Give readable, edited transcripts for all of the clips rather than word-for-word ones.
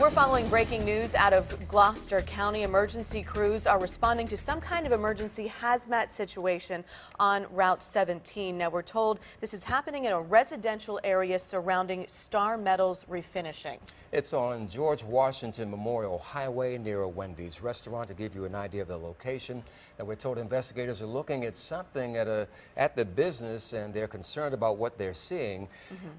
We're following breaking news out of Gloucester County. Emergency crews are responding to some kind of emergency hazmat situation on Route 17. Now, we're told this is happening in a residential area surrounding Star Metals Refinishing. It's on George Washington Memorial Highway near a Wendy's restaurant. To give you an idea of the location, and we're told investigators are looking at something at the business, and they're concerned about what they're seeing.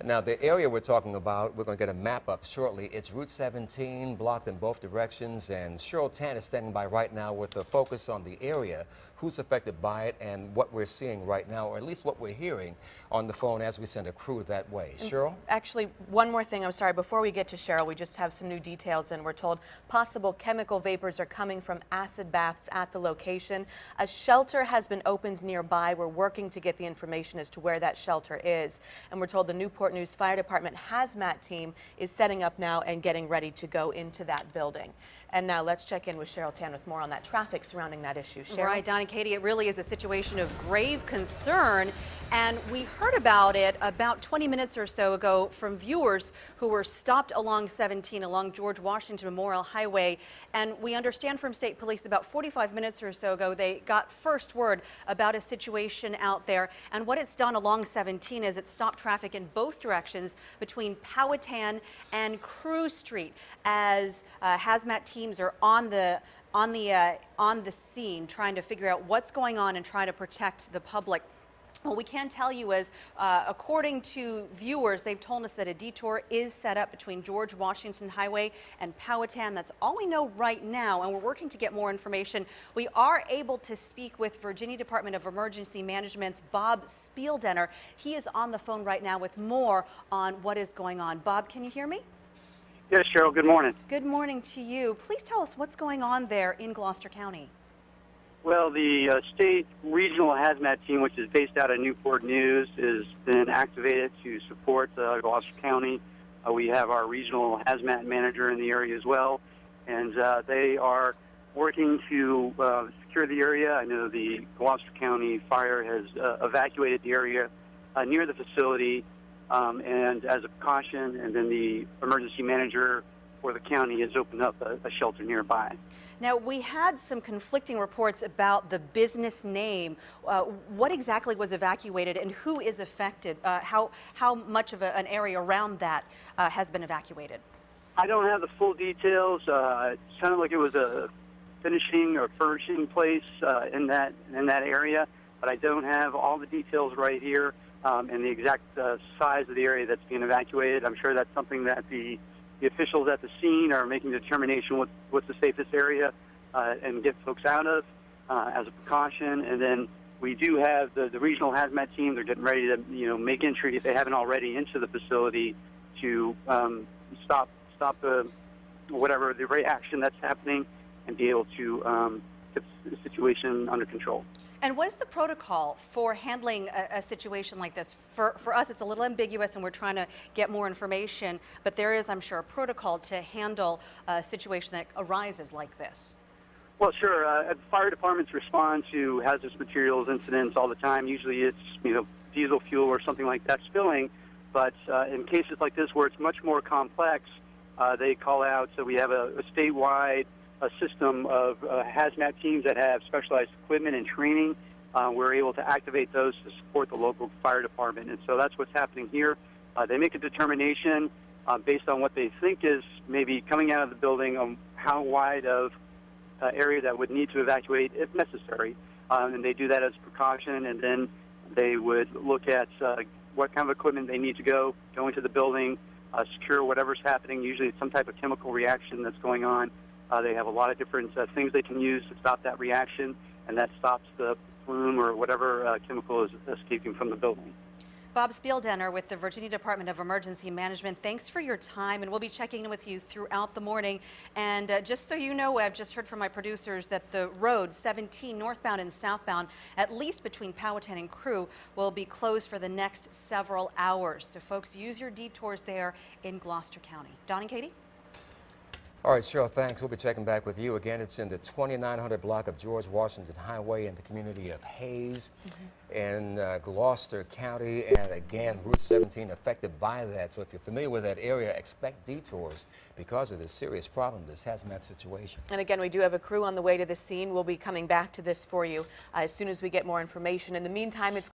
Now, the area we're talking about, we're going to get a map up shortly. It's Route 17, blocked in both directions, and Cheryl Tan is standing by right now with a focus on the area, who's affected by it, and what we're seeing right now, or at least what we're hearing on the phone as we send a crew that way. Cheryl? Actually, one more thing, I'm sorry, before we get to Cheryl, we just have some new details, and we're told possible chemical vapors are coming from acid baths at the location. A shelter has been opened nearby. We're working to get the information as to where that shelter is, and we're told the Newport News Fire Department Hazmat team is setting up now and getting ready to go into that building. And now let's check in with Cheryl Tan with more on that traffic surrounding that issue. Cheryl? Right, Don and Katie, it really is a situation of grave concern, and we heard about it about 20 minutes or so ago from viewers who were stopped along 17 along George Washington Memorial Highway, and we understand from state police about 45 minutes or so ago they got first word about a situation out there, and what it's done along 17 is it stopped traffic in both directions between Powhatan and Crew Street as hazmat teams are on the scene trying to figure out what's going on and try to protect the public. What we can tell you is, according to viewers, they've told us that a detour is set up between George Washington Highway and Powhatan. That's all we know right now, and we're working to get more information. We are able to speak with Virginia Department of Emergency Management's Bob Spieldenner. He is on the phone right now with more on what is going on. Bob, can you hear me? Yes, Cheryl, good morning. Good morning to you. Please tell us what's going on there in Gloucester County. Well, the state regional hazmat team, which is based out of Newport News, has been activated to support Gloucester County. We have our regional hazmat manager in the area as well, and they are working to secure the area. I know the Gloucester County Fire has evacuated the area near the facility, and as a precaution, and then the emergency manager for the county has opened up a shelter nearby. Now, we had some conflicting reports about the business name. What exactly was evacuated and who is affected? How much of an area around that has been evacuated? I don't have the full details. It sounded like it was a finishing or furnishing place in that area, but I don't have all the details right here and the exact size of the area that's being evacuated. I'm sure that's something that the officials at the scene are making a determination what's the safest area and get folks out of as a precaution. And then we do have the regional hazmat team. They're getting ready to make entry, if they haven't already, into the facility to stop the whatever the reaction that's happening and be able to get the situation under control. And what is the protocol for handling a situation like this? For us, it's a little ambiguous, and we're trying to get more information, but there is, I'm sure, a protocol to handle a situation that arises like this. Well, sure. Fire departments respond to hazardous materials incidents all the time. Usually it's, diesel fuel or something like that spilling, but in cases like this where it's much more complex, they call out, so we have a statewide system of hazmat teams that have specialized equipment and training. We're able to activate those to support the local fire department, and so that's what's happening here. They make a determination based on what they think is maybe coming out of the building on how wide of area that would need to evacuate if necessary, and they do that as a precaution, and then they would look at what kind of equipment they need to go into the building, secure whatever's happening. Usually it's some type of chemical reaction that's going on. They have a lot of different things they can use to stop that reaction, and that stops the plume or whatever chemical is escaping from the building. Bob Spieldenner with the Virginia Department of Emergency Management, thanks for your time, and we'll be checking in with you throughout the morning. And just so you know, I've just heard from my producers that the road 17 northbound and southbound, at least between Powhatan and Crew, will be closed for the next several hours. So folks, use your detours there in Gloucester County. Don and Katie? All right, Cheryl, thanks. We'll be checking back with you again. It's in the 2900 block of George Washington Highway in the community of Hayes in Gloucester County. And again, Route 17 affected by that. So if you're familiar with that area, expect detours because of this serious problem, this hazmat situation. And again, we do have a crew on the way to the scene. We'll be coming back to this for you as soon as we get more information. In the meantime, it's